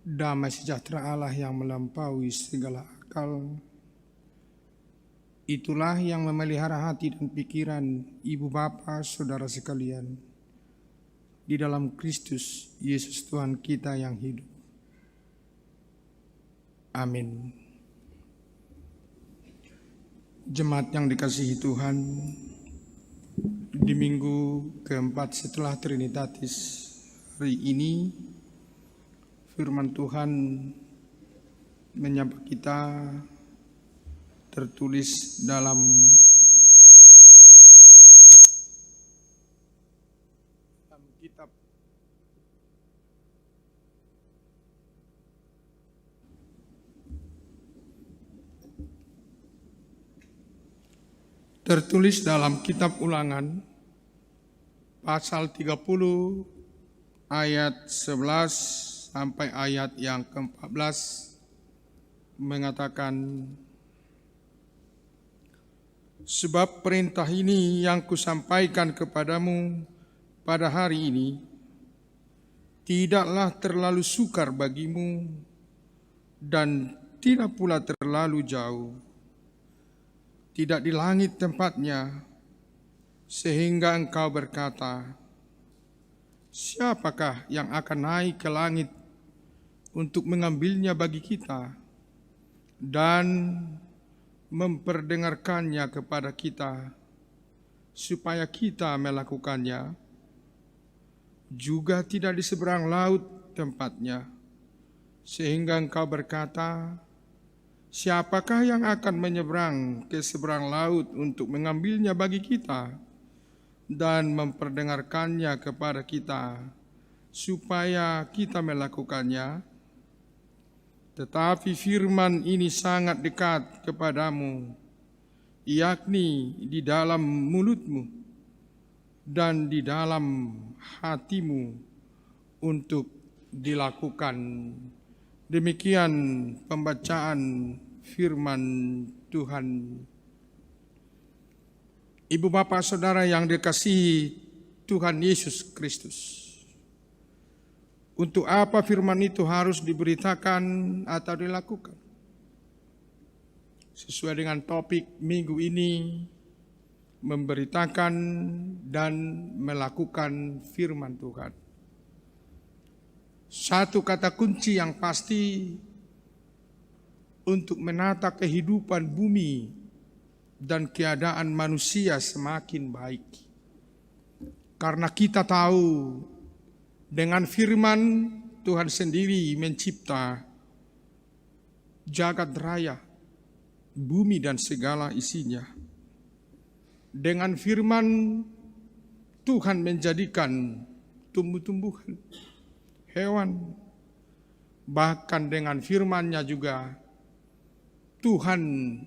Damai sejahtera Allah yang melampaui segala akal, itulah yang memelihara hati dan pikiran ibu bapa saudara sekalian di dalam Kristus Yesus Tuhan kita yang hidup. Amin. Jemaat yang dikasihi Tuhan, di minggu keempat setelah Trinitatis hari ini, firman Tuhan menyapa kita tertulis dalam kitab Ulangan pasal 30 ayat 11 sampai ayat yang ke-14 mengatakan, sebab perintah ini yang kusampaikan kepadamu pada hari ini tidaklah terlalu sukar bagimu dan tidak pula terlalu jauh, tidak di langit tempatnya, sehingga engkau berkata, siapakah yang akan naik ke langit untuk mengambilnya bagi kita dan memperdengarkannya kepada kita, supaya kita melakukannya. Juga tidak di seberang laut tempatnya, sehingga engkau berkata, siapakah yang akan menyeberang ke seberang laut untuk mengambilnya bagi kita dan memperdengarkannya kepada kita, supaya kita melakukannya. Tetapi firman ini sangat dekat kepadamu, yakni di dalam mulutmu dan di dalam hatimu untuk dilakukan. Demikian pembacaan firman Tuhan. Ibu bapak saudara yang dikasihi Tuhan Yesus Kristus, untuk apa firman itu harus diberitakan atau dilakukan? Sesuai dengan topik minggu ini, memberitakan dan melakukan firman Tuhan. Satu kata kunci yang pasti untuk menata kehidupan bumi dan keadaan manusia semakin baik. Karena kita tahu dengan firman Tuhan sendiri mencipta jagat raya, bumi dan segala isinya. Dengan firman Tuhan menjadikan tumbuh-tumbuhan, hewan. Bahkan dengan firman-Nya juga Tuhan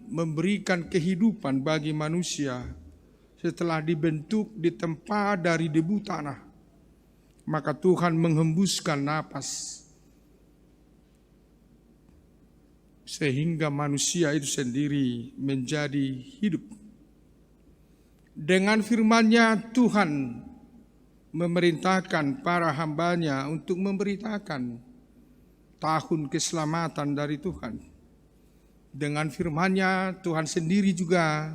memberikan kehidupan bagi manusia setelah dibentuk di tempat dari debu tanah. Maka Tuhan menghembuskan napas sehingga manusia itu sendiri menjadi hidup. Dengan firman-Nya Tuhan memerintahkan para hamba-Nya untuk memberitakan tahun keselamatan dari Tuhan. Dengan firman-Nya Tuhan sendiri juga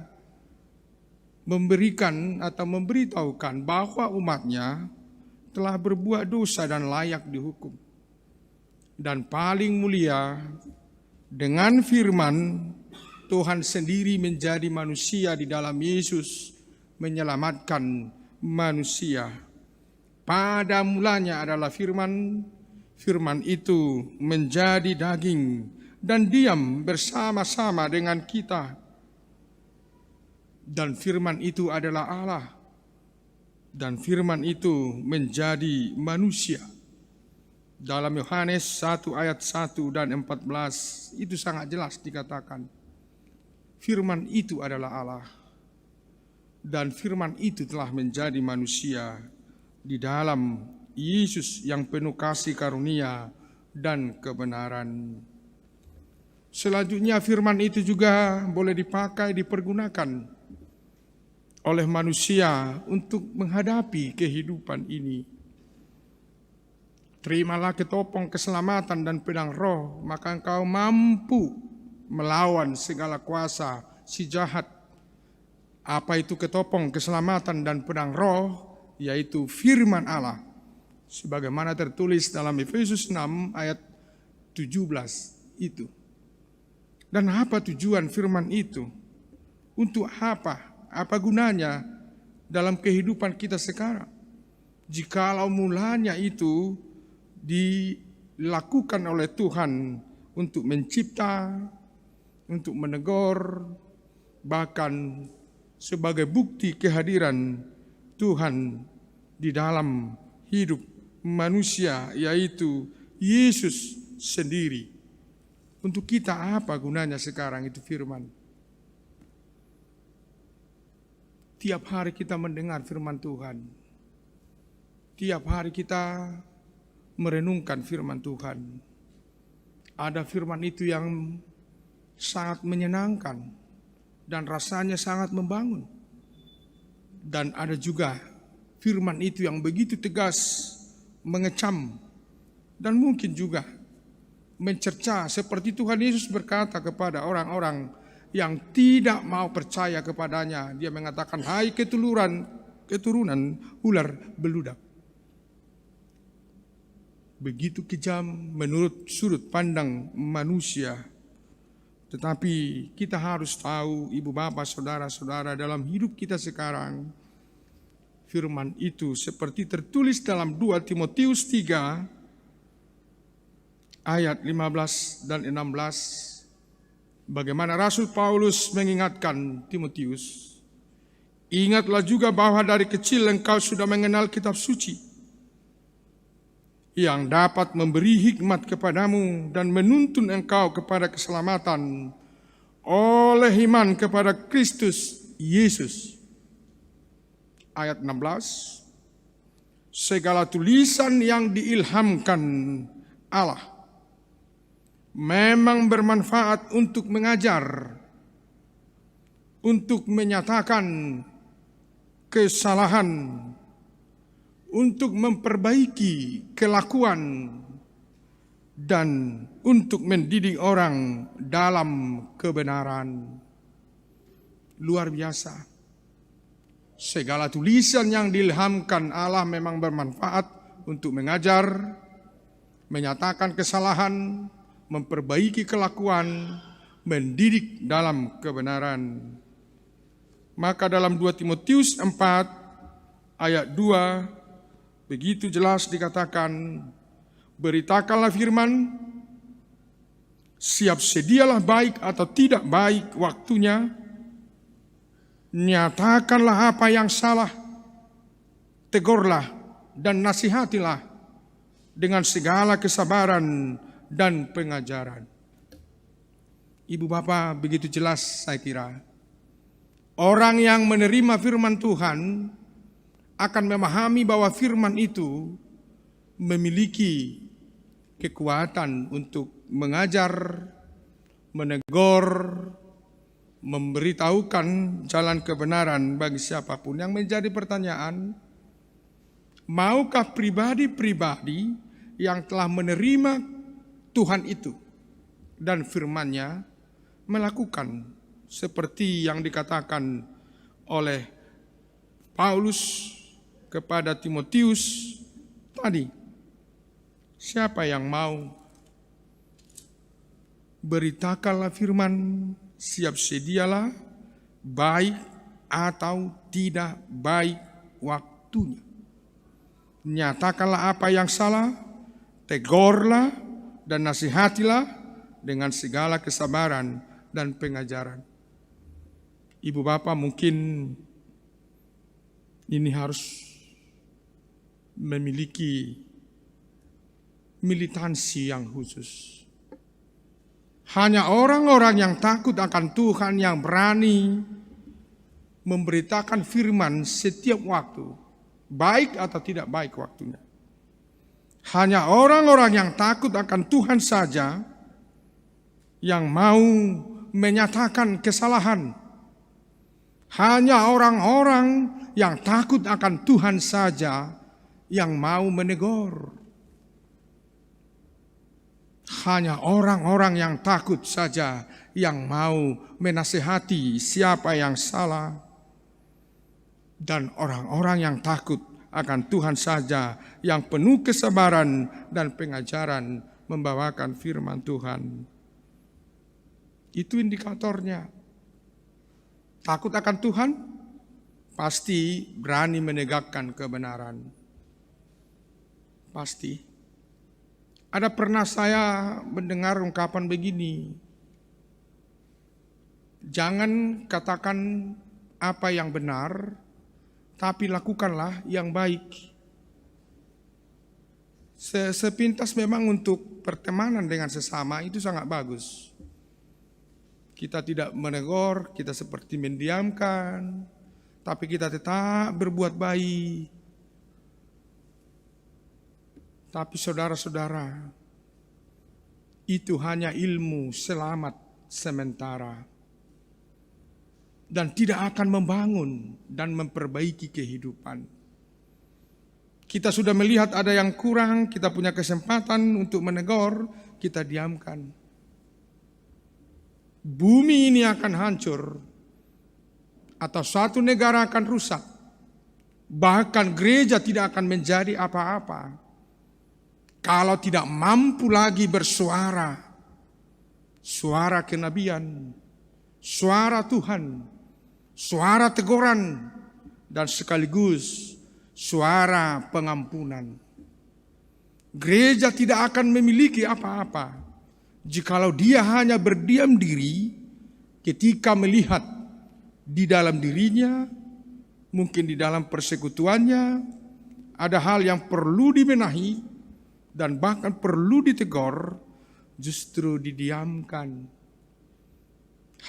memberikan atau memberitahukan bahwa umat-Nya telah berbuat dosa dan layak dihukum. Dan paling mulia, dengan firman Tuhan sendiri menjadi manusia di dalam Yesus, menyelamatkan manusia. Pada mulanya adalah firman, firman itu menjadi daging dan diam bersama-sama dengan kita. Dan firman itu adalah Allah. Dan firman itu menjadi manusia. Dalam Yohanes 1 ayat 1 dan 14 itu sangat jelas dikatakan, firman itu adalah Allah. Dan firman itu telah menjadi manusia di dalam Yesus yang penuh kasih karunia dan kebenaran. Selanjutnya firman itu juga boleh dipakai, dipergunakan oleh manusia untuk menghadapi kehidupan ini. terimalah ketopong keselamatan dan pedang roh, maka engkau mampu melawan segala kuasa si jahat. Apa itu ketopong keselamatan dan pedang roh? Yaitu firman Allah, sebagaimana tertulis dalam Efesus 6 ayat 17 itu. Dan apa tujuan firman itu? Untuk apa? Apa gunanya dalam kehidupan kita sekarang? Jikalau mulanya itu dilakukan oleh Tuhan untuk mencipta, untuk menegur, bahkan sebagai bukti kehadiran Tuhan di dalam hidup manusia, yaitu Yesus sendiri. Untuk kita apa gunanya sekarang itu firman? Tiap hari kita mendengar firman Tuhan. Tiap hari kita merenungkan firman Tuhan. Ada firman itu yang sangat menyenangkan dan rasanya sangat membangun. Dan ada juga firman itu yang begitu tegas, mengecam, dan mungkin juga mencerca, seperti Tuhan Yesus berkata kepada orang-orang yang tidak mau percaya kepadanya. Dia mengatakan, hai keturunan ular beludak. Begitu kejam menurut sudut pandang manusia. Tetapi kita harus tahu, ibu bapak, saudara-saudara, dalam hidup kita sekarang, firman itu seperti tertulis dalam 2 Timotius 3 ayat 15 dan 16. Bagaimana Rasul Paulus mengingatkan Timotius, ingatlah juga bahwa dari kecil engkau sudah mengenal kitab suci, yang dapat memberi hikmat kepadamu dan menuntun engkau kepada keselamatan oleh iman kepada Kristus Yesus. Ayat 16, segala tulisan yang diilhamkan Allah memang bermanfaat untuk mengajar, untuk menyatakan kesalahan, untuk memperbaiki kelakuan, dan untuk mendidik orang dalam kebenaran. Luar biasa. Segala tulisan yang diilhamkan Allah memang bermanfaat untuk mengajar, menyatakan kesalahan, memperbaiki kelakuan, mendidik dalam kebenaran. Maka dalam 2 Timotius 4 ayat 2 begitu jelas dikatakan, beritakanlah firman, siap sedialah baik atau tidak baik waktunya, nyatakanlah apa yang salah, tegurlah dan nasihatilah dengan segala kesabaran dan pengajaran. Ibu bapak, begitu jelas saya kira. Orang yang menerima firman Tuhan akan memahami bahwa firman itu memiliki kekuatan untuk mengajar, menegur, memberitahukan jalan kebenaran bagi siapapun. Yang menjadi pertanyaan, maukah pribadi-pribadi yang telah menerima Tuhan itu dan firman-Nya melakukan seperti yang dikatakan oleh Paulus kepada Timotius tadi? Siapa yang mau? Beritakanlah firman, siap sedialah baik atau tidak baik waktunya. Nyatakanlah apa yang salah, tegurlah dan nasihatilah dengan segala kesabaran dan pengajaran. Ibu bapak, mungkin ini harus memiliki militansi yang khusus. Hanya orang-orang yang takut akan Tuhan yang berani memberitakan firman setiap waktu, baik atau tidak baik waktunya. Hanya orang-orang yang takut akan Tuhan saja yang mau menyatakan kesalahan. Hanya orang-orang yang takut akan Tuhan saja yang mau menegur. Hanya orang-orang yang takut saja yang mau menasehati siapa yang salah. Dan orang-orang yang takut akan Tuhan saja yang penuh kesabaran dan pengajaran membawakan firman Tuhan. Itu indikatornya. Takut akan Tuhan, pasti berani menegakkan kebenaran. Pasti. Ada pernah saya mendengar ungkapan begini, jangan katakan apa yang benar, tapi lakukanlah yang baik. Sepintas memang untuk pertemanan dengan sesama itu sangat bagus. Kita tidak menegur, kita seperti mendiamkan, tapi kita tetap berbuat baik. Tapi saudara-saudara, itu hanya ilmu selamat sementara dan tidak akan membangun dan memperbaiki kehidupan. Kita sudah melihat ada yang kurang, kita punya kesempatan untuk menegur, kita diamkan. Bumi ini akan hancur atau suatu negara akan rusak. Bahkan gereja tidak akan menjadi apa-apa kalau tidak mampu lagi bersuara, suara kenabian, suara Tuhan, suara teguran, dan sekaligus suara pengampunan. Gereja tidak akan memiliki apa-apa jikalau dia hanya berdiam diri ketika melihat di dalam dirinya, mungkin di dalam persekutuannya, ada hal yang perlu dibenahi, dan bahkan perlu ditegur, justru didiamkan.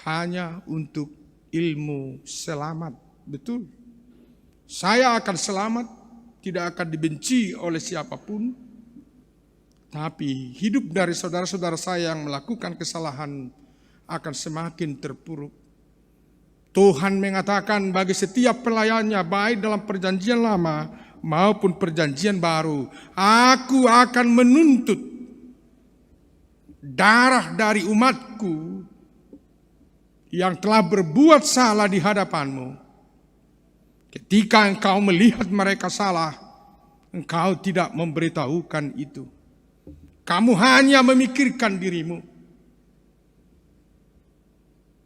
Hanya untuk ilmu selamat. Betul. Saya akan selamat, tidak akan dibenci oleh siapapun. Tapi hidup dari saudara-saudara saya yang melakukan kesalahan akan semakin terpuruk. Tuhan mengatakan bagi setiap pelayannya, baik dalam perjanjian lama maupun perjanjian baru, aku akan menuntut darah dari umatku yang telah berbuat salah di hadapanmu. Ketika engkau melihat mereka salah, engkau tidak memberitahukan itu. Kamu hanya memikirkan dirimu.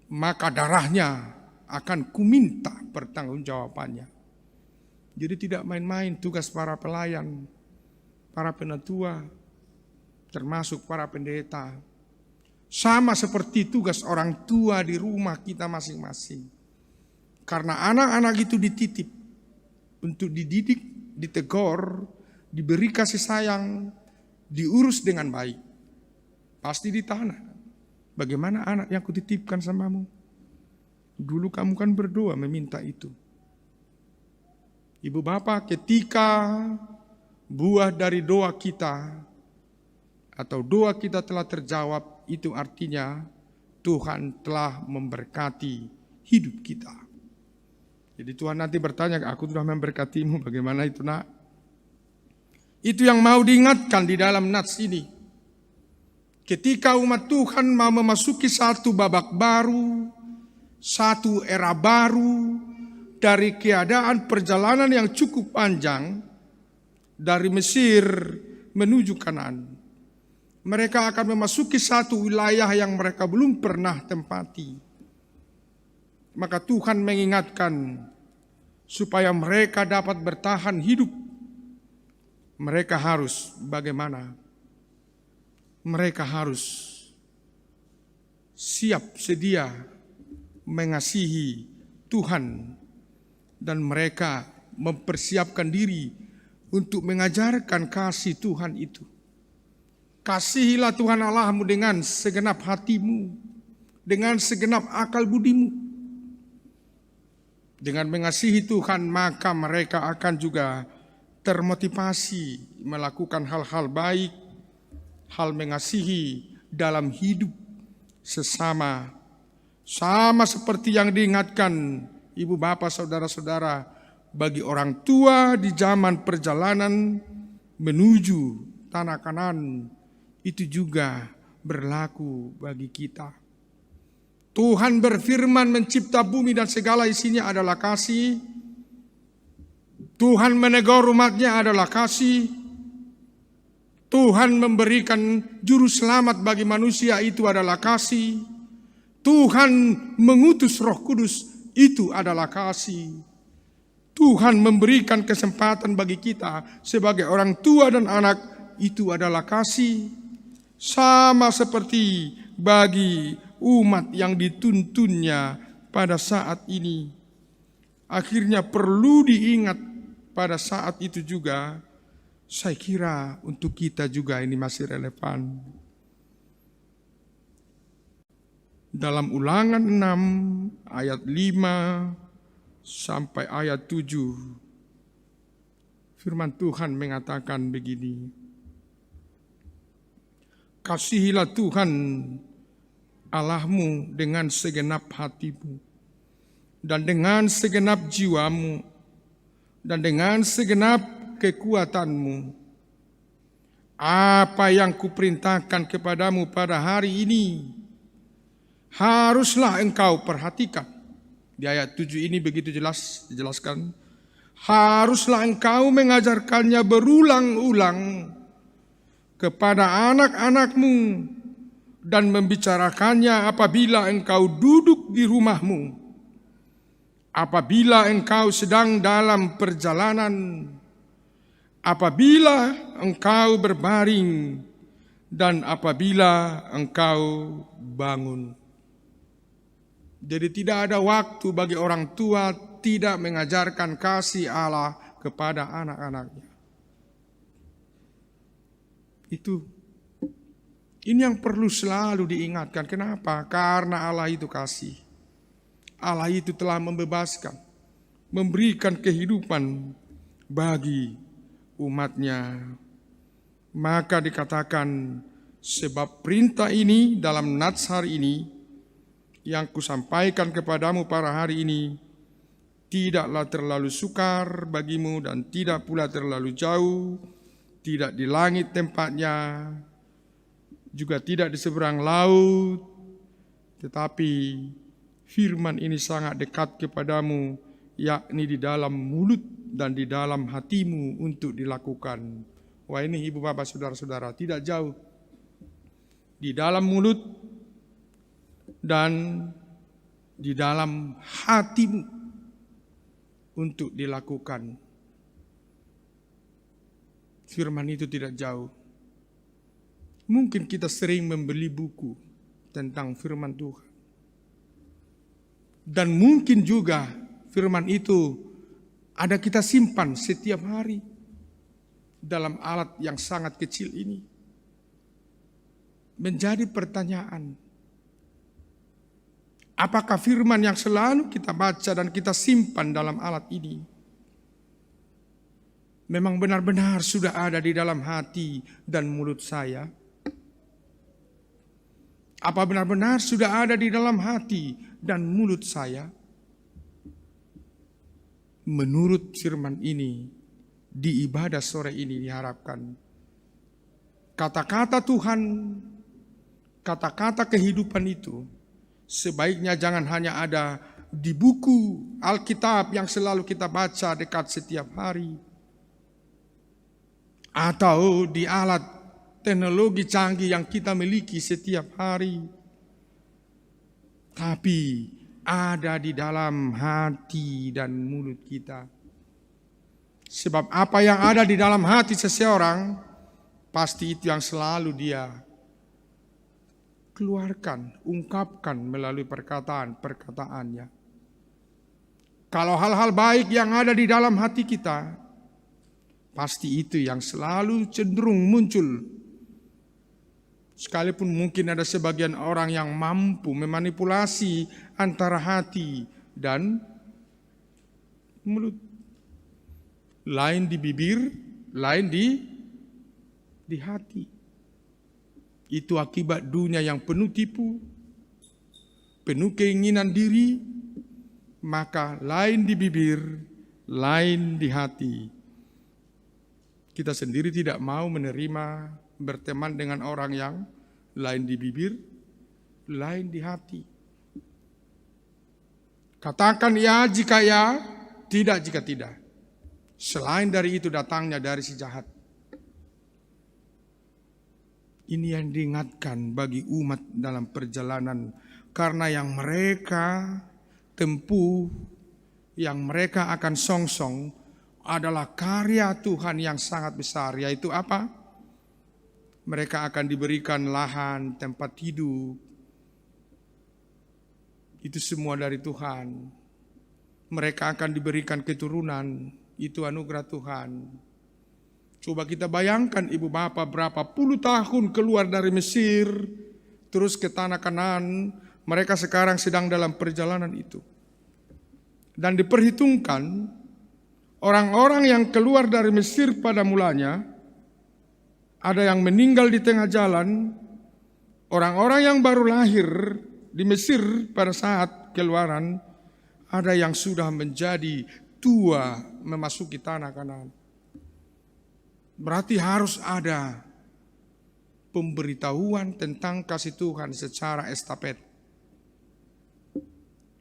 Maka darahnya akan kuminta pertanggungjawabannya. Jadi tidak main-main tugas para pelayan, para penatua, termasuk para pendeta. Sama seperti tugas orang tua di rumah kita masing-masing. Karena anak-anak itu dititip untuk dididik, ditegur, diberi kasih sayang, diurus dengan baik. Pasti ditanya, bagaimana anak yang kutitipkan samamu? Dulu kamu kan berdoa meminta itu. Ibu bapak, ketika buah dari doa kita atau doa kita telah terjawab, itu artinya Tuhan telah memberkati hidup kita. Jadi Tuhan nanti bertanya, aku sudah memberkatimu, bagaimana itu nak? Itu yang mau diingatkan di dalam nats ini. Ketika umat Tuhan mau memasuki satu babak baru, satu era baru, dari keadaan perjalanan yang cukup panjang dari Mesir menuju Kanaan. Mereka akan memasuki satu wilayah yang mereka belum pernah tempati. Maka Tuhan mengingatkan supaya mereka dapat bertahan hidup. Mereka harus bagaimana? Mereka harus siap sedia mengasihi Tuhan. Dan mereka mempersiapkan diri untuk mengajarkan kasih Tuhan itu. Kasihilah Tuhan Allahmu dengan segenap hatimu, dengan segenap akal budimu. Dengan mengasihi Tuhan, maka mereka akan juga termotivasi melakukan hal-hal baik, hal mengasihi dalam hidup sesama. Sama seperti yang diingatkan ibu bapak, saudara-saudara, bagi orang tua di zaman perjalanan menuju tanah Kanaan, itu juga berlaku bagi kita. Tuhan berfirman mencipta bumi dan segala isinya adalah kasih. Tuhan menegur umatnya adalah kasih. Tuhan memberikan juru selamat bagi manusia itu adalah kasih. Tuhan mengutus Roh Kudus itu adalah kasih. Tuhan memberikan kesempatan bagi kita sebagai orang tua dan anak itu adalah kasih. Sama seperti bagi umat yang dituntunnya pada saat ini. Akhirnya perlu diingat pada saat itu juga, saya kira untuk kita juga ini masih relevan. Dalam Ulangan 6 ayat 5 sampai ayat 7, firman Tuhan mengatakan begini. Kasihilah Tuhan Allahmu dengan segenap hatimu, dan dengan segenap jiwamu, dan dengan segenap kekuatanmu. Apa yang kuperintahkan kepadamu pada hari ini, haruslah engkau perhatikan. Di ayat 7 ini begitu jelas dijelaskan. Haruslah engkau mengajarkannya berulang-ulang kepada anak-anakmu, dan membicarakannya apabila engkau duduk di rumahmu, apabila engkau sedang dalam perjalanan, apabila engkau berbaring, dan apabila engkau bangun. Jadi tidak ada waktu bagi orang tua tidak mengajarkan kasih Allah kepada anak-anaknya. Ini yang perlu selalu diingatkan. Kenapa? Karena Allah itu kasih. Allah itu telah membebaskan, memberikan kehidupan bagi umatnya. Maka dikatakan, sebab perintah ini dalam nats hari ini, yang kusampaikan kepadamu pada hari ini, tidaklah terlalu sukar bagimu dan tidak pula terlalu jauh, tidak di langit tempatnya, juga tidak di seberang laut, tetapi firman ini sangat dekat kepadamu, yakni di dalam mulut dan di dalam hatimu untuk dilakukan. Wah, ini ibu bapak saudara-saudara, tidak jauh. Di dalam mulut dan di dalam hatimu untuk dilakukan. Firman itu tidak jauh. Mungkin kita sering membeli buku tentang firman Tuhan. Dan mungkin juga firman itu ada kita simpan setiap hari dalam alat yang sangat kecil ini. Menjadi pertanyaan, apakah firman yang selalu kita baca dan kita simpan dalam alat ini memang benar-benar sudah ada di dalam hati dan mulut saya? Apa benar-benar sudah ada di dalam hati dan mulut saya? Menurut firman ini, di ibadah sore ini diharapkan kata-kata Tuhan, kata-kata kehidupan itu sebaiknya jangan hanya ada di buku Alkitab yang selalu kita baca dekat setiap hari, atau di alat teknologi canggih yang kita miliki setiap hari, tapi ada di dalam hati dan mulut kita. Sebab apa yang ada di dalam hati seseorang, pasti itu yang selalu dia keluarkan, ungkapkan melalui perkataan-perkataannya. Kalau hal-hal baik yang ada di dalam hati kita, pasti itu yang selalu cenderung muncul. Sekalipun mungkin ada sebagian orang yang mampu memanipulasi antara hati dan mulut. Lain di bibir, lain di hati. Itu akibat dunia yang penuh tipu, penuh keinginan diri, maka lain di bibir, lain di hati. Kita sendiri tidak mau menerima berteman dengan orang yang lain di bibir, lain di hati. Katakan ya jika ya, tidak jika tidak. Selain dari itu datangnya dari si jahat. Ini yang diingatkan bagi umat dalam perjalanan. Karena yang mereka tempuh, yang mereka akan songsong adalah karya Tuhan yang sangat besar. Yaitu apa? Mereka akan diberikan lahan, tempat hidup. Itu semua dari Tuhan. Mereka akan diberikan keturunan. Itu anugerah Tuhan. Coba kita bayangkan ibu bapak berapa puluh tahun keluar dari Mesir. Terus ke tanah Kanaan. Mereka sekarang sedang dalam perjalanan itu. Dan diperhitungkan orang-orang yang keluar dari Mesir pada mulanya. Ada yang meninggal di tengah jalan. Orang-orang yang baru lahir di Mesir pada saat keluaran, ada yang sudah menjadi tua memasuki tanah Kanaan. Berarti harus ada pemberitahuan tentang kasih Tuhan secara estafet.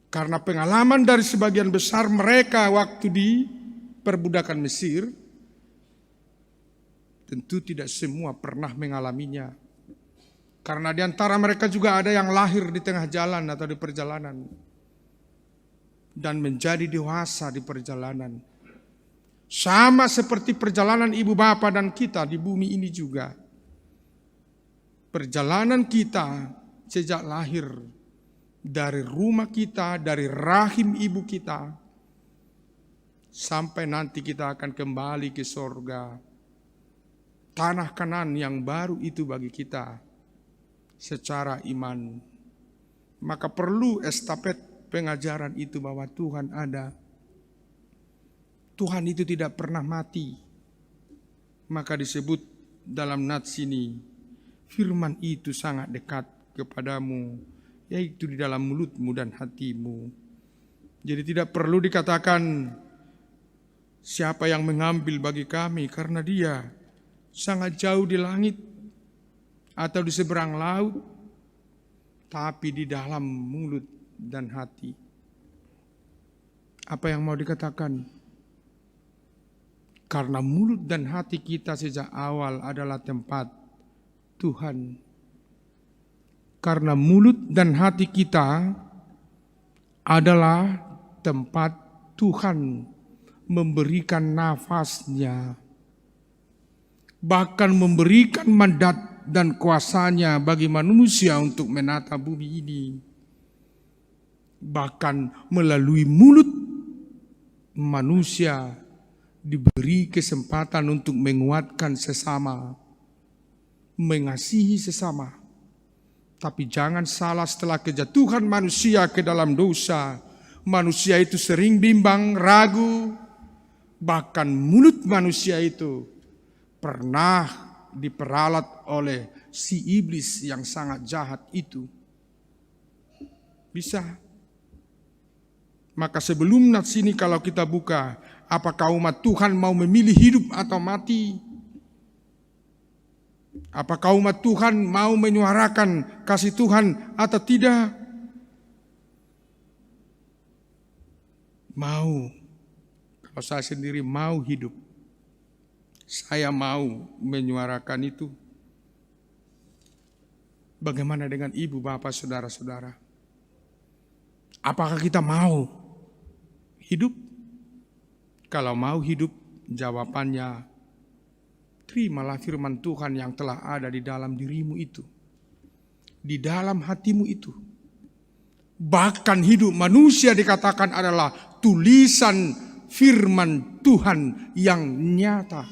Karena pengalaman dari sebagian besar mereka waktu di perbudakan Mesir, tentu tidak semua pernah mengalaminya. Karena di antara mereka juga ada yang lahir di tengah jalan atau di perjalanan. Dan menjadi dewasa di perjalanan. Sama seperti perjalanan ibu bapa dan kita di bumi ini juga. Perjalanan kita sejak lahir. Dari rumah kita, dari rahim ibu kita. Sampai nanti kita akan kembali ke sorga. Tanah Kanaan yang baru itu bagi kita. Secara iman, maka perlu estafet pengajaran itu bahwa Tuhan ada. Tuhan itu tidak pernah mati. Maka disebut dalam nats ini, firman itu sangat dekat kepadamu, yaitu di dalam mulutmu dan hatimu. Jadi tidak perlu dikatakan siapa yang mengambil bagi kami, karena dia sangat jauh di langit atau di seberang laut, tapi di dalam mulut dan hati. Apa yang mau dikatakan? Karena mulut dan hati kita sejak awal adalah tempat Tuhan. Karena mulut dan hati kita adalah tempat Tuhan memberikan nafasnya. Bahkan memberikan mandat dan kuasanya bagi manusia untuk menata bumi ini. Bahkan melalui mulut manusia diberi kesempatan untuk menguatkan sesama, mengasihi sesama. Tapi jangan salah, setelah kejatuhan manusia ke dalam dosa, manusia itu sering bimbang, ragu. Bahkan mulut manusia itu pernah diperalat oleh si iblis yang sangat jahat itu. Bisa. Maka sebelum nats ini kalau kita buka, apakah umat Tuhan mau memilih hidup atau mati? Apakah umat Tuhan mau menyuarakan kasih Tuhan atau tidak? Mau. Kalau saya sendiri mau hidup. Saya mau menyuarakan itu. Bagaimana dengan ibu, bapak, saudara-saudara? Apakah kita mau hidup? Kalau mau hidup, jawabannya, terimalah firman Tuhan yang telah ada di dalam dirimu itu. Di dalam hatimu itu. Bahkan hidup manusia dikatakan adalah tulisan firman Tuhan yang nyata.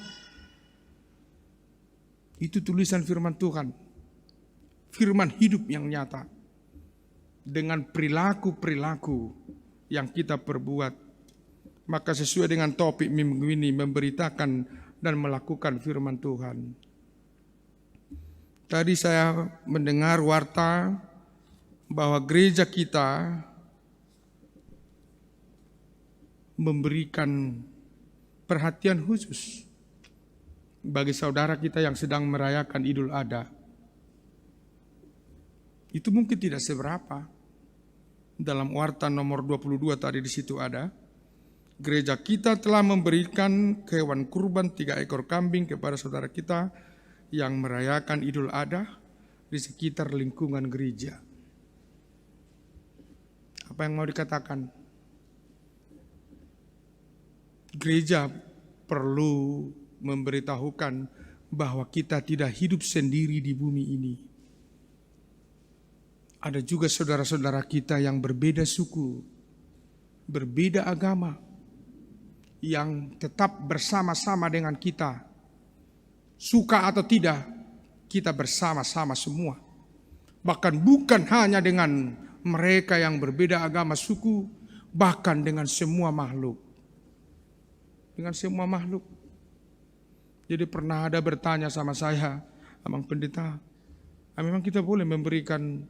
Itu tulisan firman Tuhan. Firman hidup yang nyata. Dengan perilaku-perilaku yang kita perbuat. Maka sesuai dengan topik minggu ini, memberitakan dan melakukan firman Tuhan. Tadi saya mendengar warta bahwa gereja kita memberikan perhatian khusus bagi saudara kita yang sedang merayakan Idul Adha. Itu mungkin tidak seberapa. Dalam warta nomor 22 tadi di situ ada, gereja kita telah memberikan hewan kurban 3 ekor kambing kepada saudara kita yang merayakan Idul Adha di sekitar lingkungan gereja. Apa yang mau dikatakan? Gereja perlu memberitahukan bahwa kita tidak hidup sendiri di bumi ini. Ada juga saudara-saudara kita yang berbeda suku, berbeda agama, yang tetap bersama-sama dengan kita. Suka atau tidak, kita bersama-sama semua. Bahkan bukan hanya dengan mereka yang berbeda agama suku, bahkan dengan semua makhluk. Dengan semua makhluk. Jadi pernah ada bertanya sama saya, Abang Pendeta, memang kita boleh memberikan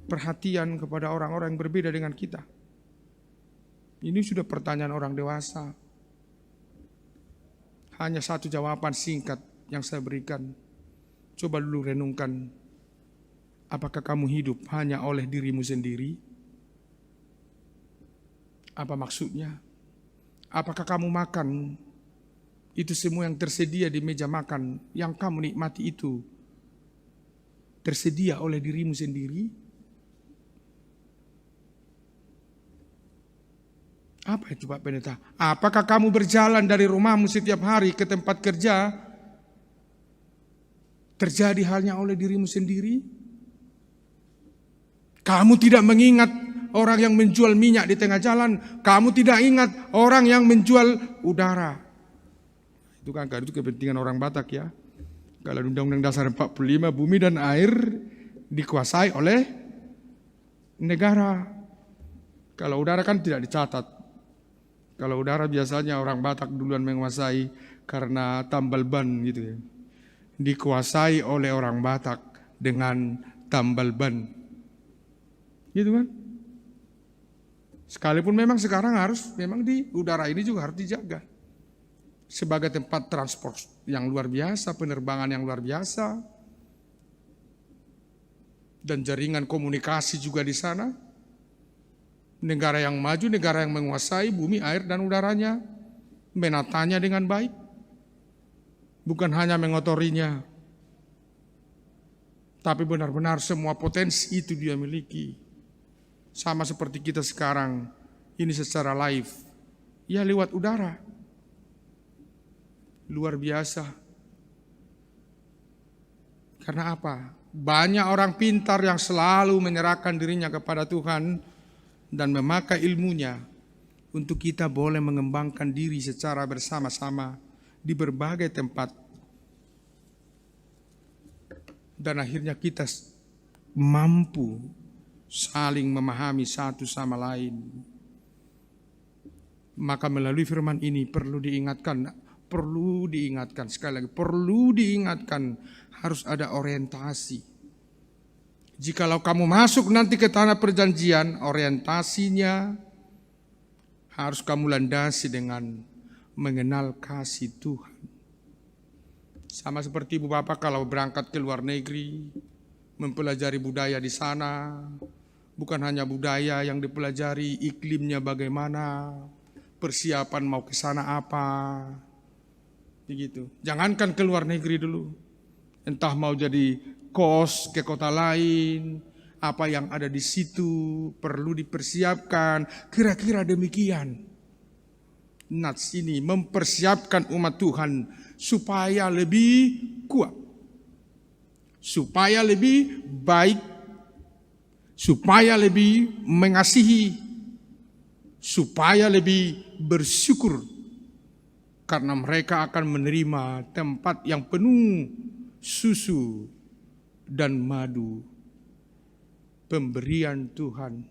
perhatian kepada orang-orang yang berbeda dengan kita? Ini sudah pertanyaan orang dewasa. Hanya satu jawaban singkat yang saya berikan. Coba dulu renungkan, apakah kamu hidup hanya oleh dirimu sendiri? Apa maksudnya? Apakah kamu makan itu semua yang tersedia di meja makan, yang kamu nikmati itu tersedia oleh dirimu sendiri? Apa itu Pak Pendeta? Apakah kamu berjalan dari rumahmu setiap hari ke tempat kerja, terjadi halnya oleh dirimu sendiri? Kamu tidak mengingat orang yang menjual minyak di tengah jalan. Kamu tidak ingat orang yang menjual udara. Itu kan itu kepentingan orang Batak ya. Kalau Undang-Undang Dasar 45, bumi dan air dikuasai oleh negara. Kalau udara kan tidak dicatat. Kalau udara biasanya orang Batak duluan menguasai karena tambal ban gitu ya. Dikuasai oleh orang Batak dengan tambal ban. Gitu kan? Sekalipun memang sekarang memang di udara ini juga harus dijaga. Sebagai tempat transport yang luar biasa, penerbangan yang luar biasa. Dan jaringan komunikasi juga di sana. Negara yang maju, negara yang menguasai bumi, air, dan udaranya, menatanya dengan baik, bukan hanya mengotorinya, tapi benar-benar semua potensi itu dia miliki. Sama seperti kita sekarang, ini secara live, ya lewat udara, luar biasa. Karena apa? Banyak orang pintar yang selalu menyerahkan dirinya kepada Tuhan, dan memakai ilmunya untuk kita boleh mengembangkan diri secara bersama-sama di berbagai tempat. Dan akhirnya kita mampu saling memahami satu sama lain. Maka melalui firman ini perlu diingatkan sekali lagi, perlu diingatkan harus ada orientasi. Jikalau kamu masuk nanti ke tanah perjanjian, orientasinya harus kamu landasi dengan mengenal kasih Tuhan. Sama seperti ibu bapak kalau berangkat ke luar negeri, mempelajari budaya di sana, bukan hanya budaya yang dipelajari, iklimnya bagaimana, persiapan mau ke sana apa, begitu. Jangankan ke luar negeri dulu, entah mau jadi kos ke kota lain, apa yang ada di situ perlu dipersiapkan, kira-kira demikian. Nats ini mempersiapkan umat Tuhan supaya lebih kuat, supaya lebih baik, supaya lebih mengasihi, supaya lebih bersyukur, karena mereka akan menerima tempat yang penuh susu dan madu, pemberian Tuhan.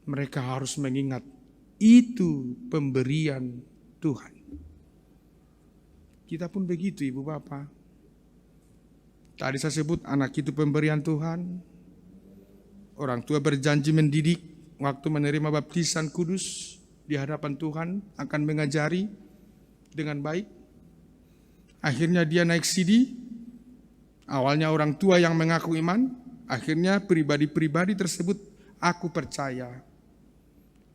Mereka harus mengingat itu pemberian Tuhan. Kita pun begitu ibu bapak. Tadi saya sebut anak itu pemberian Tuhan. Orang tua berjanji mendidik waktu menerima baptisan kudus di hadapan Tuhan, akan mengajari dengan baik. Akhirnya dia naik sidi, Awalnya orang tua yang mengaku iman, akhirnya pribadi-pribadi tersebut aku percaya.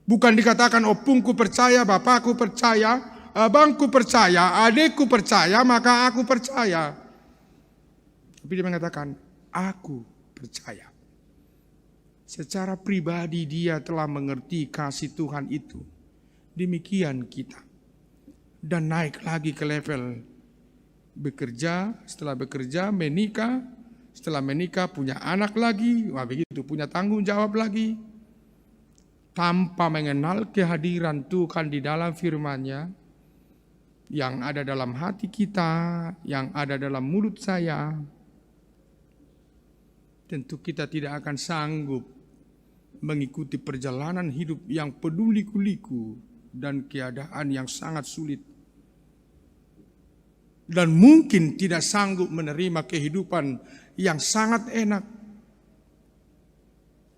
Bukan dikatakan opungku percaya, bapakku percaya, abangku percaya, adikku percaya, maka aku percaya. Tapi dia mengatakan, aku percaya. Secara pribadi dia telah mengerti kasih Tuhan itu. Demikian kita. Dan naik lagi ke level bekerja, setelah bekerja menikah, setelah menikah punya anak lagi, wah begitu, punya tanggung jawab lagi. Tanpa mengenal kehadiran Tuhan di dalam firman-Nya, yang ada dalam hati kita, yang ada dalam mulut saya, tentu kita tidak akan sanggup mengikuti perjalanan hidup yang penuh liku-liku dan keadaan yang sangat sulit. Dan mungkin tidak sanggup menerima kehidupan yang sangat enak.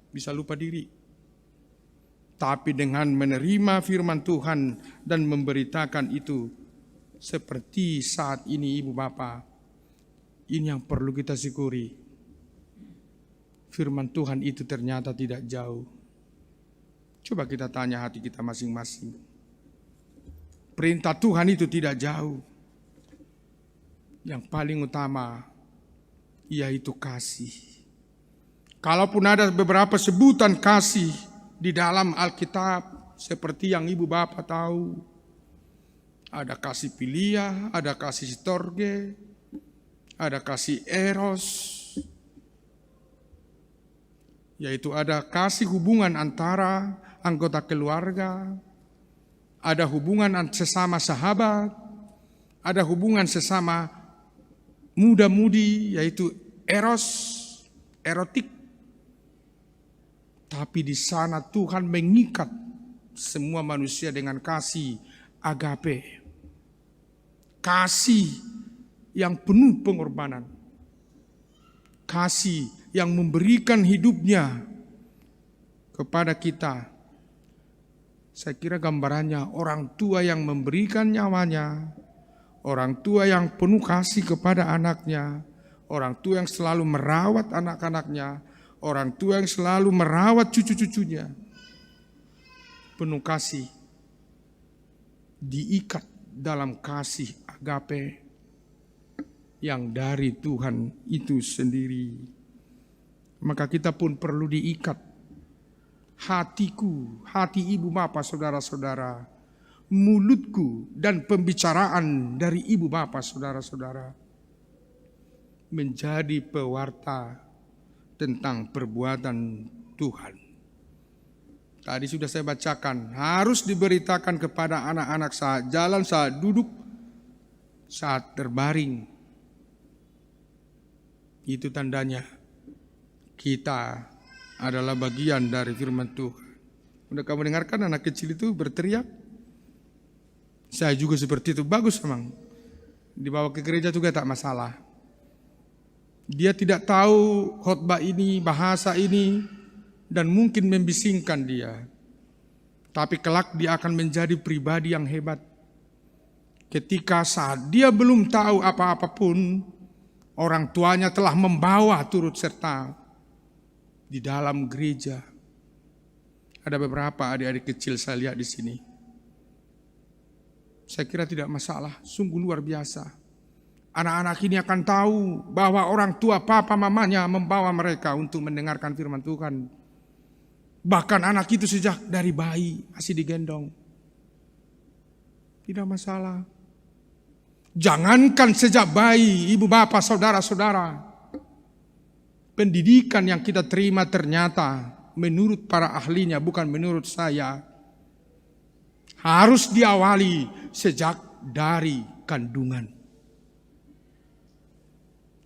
Bisa lupa diri. Tapi dengan menerima firman Tuhan dan memberitakan itu, seperti saat ini Ibu Bapa, ini yang perlu kita syukuri. Firman Tuhan itu ternyata tidak jauh. Coba kita tanya hati kita masing-masing. Perintah Tuhan itu tidak jauh. Yang paling utama yaitu kasih. Kalaupun ada beberapa sebutan kasih di dalam Alkitab, seperti yang Ibu Bapak tahu, ada kasih filia, ada kasih storge, ada kasih eros, yaitu ada kasih hubungan antara anggota keluarga, ada hubungan sesama sahabat, ada hubungan sesama muda-mudi, yaitu eros, erotik. Tapi di sana Tuhan mengikat semua manusia dengan kasih agape. Kasih yang penuh pengorbanan. Kasih yang memberikan hidupnya kepada kita. Saya kira gambarannya orang tua yang memberikan nyawanya, orang tua yang penuh kasih kepada anaknya, orang tua yang selalu merawat anak-anaknya, orang tua yang selalu merawat cucu-cucunya. Penuh kasih, diikat dalam kasih agape yang dari Tuhan itu sendiri. Maka kita pun perlu diikat. Hatiku, hati Ibu Bapa, saudara-saudara, mulutku dan pembicaraan dari Ibu Bapa, saudara-saudara, menjadi pewarta tentang perbuatan Tuhan. Tadi sudah saya bacakan, harus diberitakan kepada anak-anak saat jalan, saat duduk, saat terbaring. Itu tandanya kita adalah bagian dari firman Tuhan. Udah kamu dengarkan anak kecil itu berteriak? Saya juga seperti itu, bagus memang. Dibawa ke gereja juga tak masalah. Dia tidak tahu khotbah ini, bahasa ini, dan mungkin membisingkan dia. Tapi kelak dia akan menjadi pribadi yang hebat. Ketika saat dia belum tahu apa-apa pun, orang tuanya telah membawa turut serta di dalam gereja. Ada beberapa adik-adik kecil saya lihat di sini. Saya kira tidak masalah, sungguh luar biasa. Anak-anak ini akan tahu bahwa orang tua papa mamanya membawa mereka untuk mendengarkan firman Tuhan. Bahkan anak itu sejak dari bayi masih digendong. Tidak masalah. Jangankan sejak bayi, ibu bapak, saudara-saudara. Pendidikan yang kita terima ternyata menurut para ahlinya, bukan menurut saya, harus diawali sejak dari kandungan.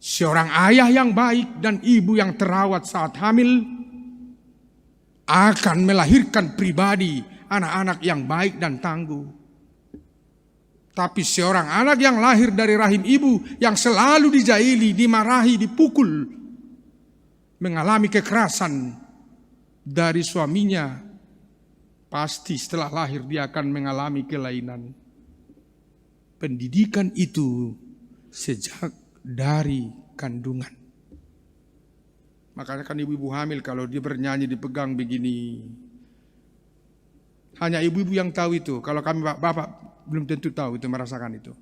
Seorang ayah yang baik dan ibu yang terawat saat hamil akan melahirkan pribadi anak-anak yang baik dan tangguh. Tapi seorang anak yang lahir dari rahim ibu yang selalu dijaili, dimarahi, dipukul, mengalami kekerasan dari suaminya, pasti setelah lahir dia akan mengalami kelainan. Pendidikan itu sejak dari kandungan. Makanya kan ibu-ibu hamil kalau dia bernyanyi dipegang begini. Hanya ibu-ibu yang tahu itu. Kalau kami bapak belum tentu tahu itu, merasakan itu.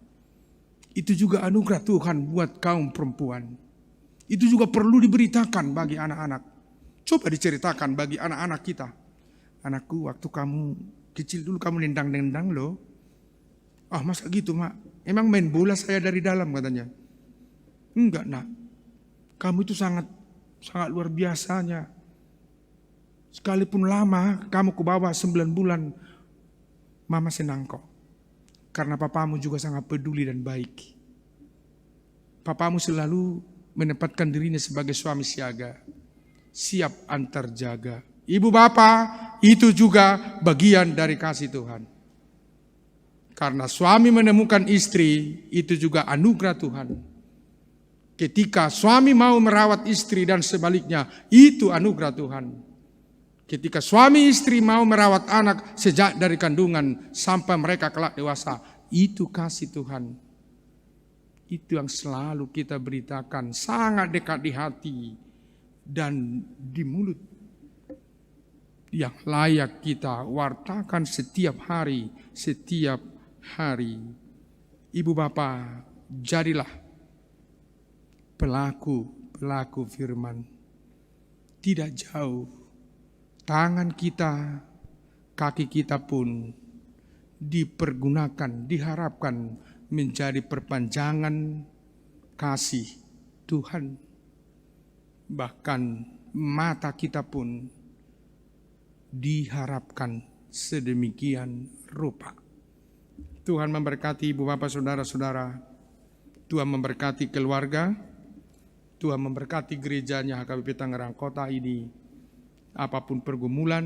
Itu juga anugerah Tuhan buat kaum perempuan. Itu juga perlu diberitakan bagi anak-anak. Coba diceritakan bagi anak-anak kita. Anakku, waktu kamu kecil dulu kamu nendang-nendang loh. Ah, masa gitu, Mak? Emang main bola saya dari dalam katanya. Enggak, Nak. Kamu itu sangat luar biasanya. Sekalipun lama kamu ke bawah 9 bulan, Mama senang kok. Karena papamu juga sangat peduli dan baik. Papamu selalu menempatkan dirinya sebagai suami siaga, siap antar jaga. Ibu bapak itu juga bagian dari kasih Tuhan. Karena suami menemukan istri itu juga anugerah Tuhan. Ketika suami mau merawat istri dan sebaliknya, itu anugerah Tuhan. Ketika suami istri mau merawat anak sejak dari kandungan sampai mereka kelak dewasa, itu kasih Tuhan. Itu yang selalu kita beritakan, sangat dekat di hati dan di mulut. Yang layak kita wartakan setiap hari, setiap hari. Ibu bapak, jadilah pelaku firman. Tidak jauh, tangan kita, kaki kita pun dipergunakan, diharapkan menjadi perpanjangan kasih Tuhan. Bahkan mata kita pun diharapkan sedemikian rupa. Tuhan memberkati ibu bapak saudara-saudara. Tuhan memberkati keluarga. Tuhan memberkati gerejanya HKBP Tangerang Kota ini. Apapun pergumulan,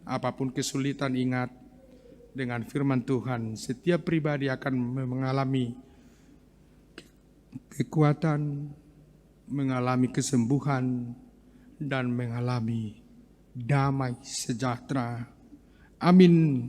apapun kesulitan, ingat dengan firman Tuhan, setiap pribadi akan mengalami kekuatan, mengalami kesembuhan, dan mengalami damai sejahtera. Amin.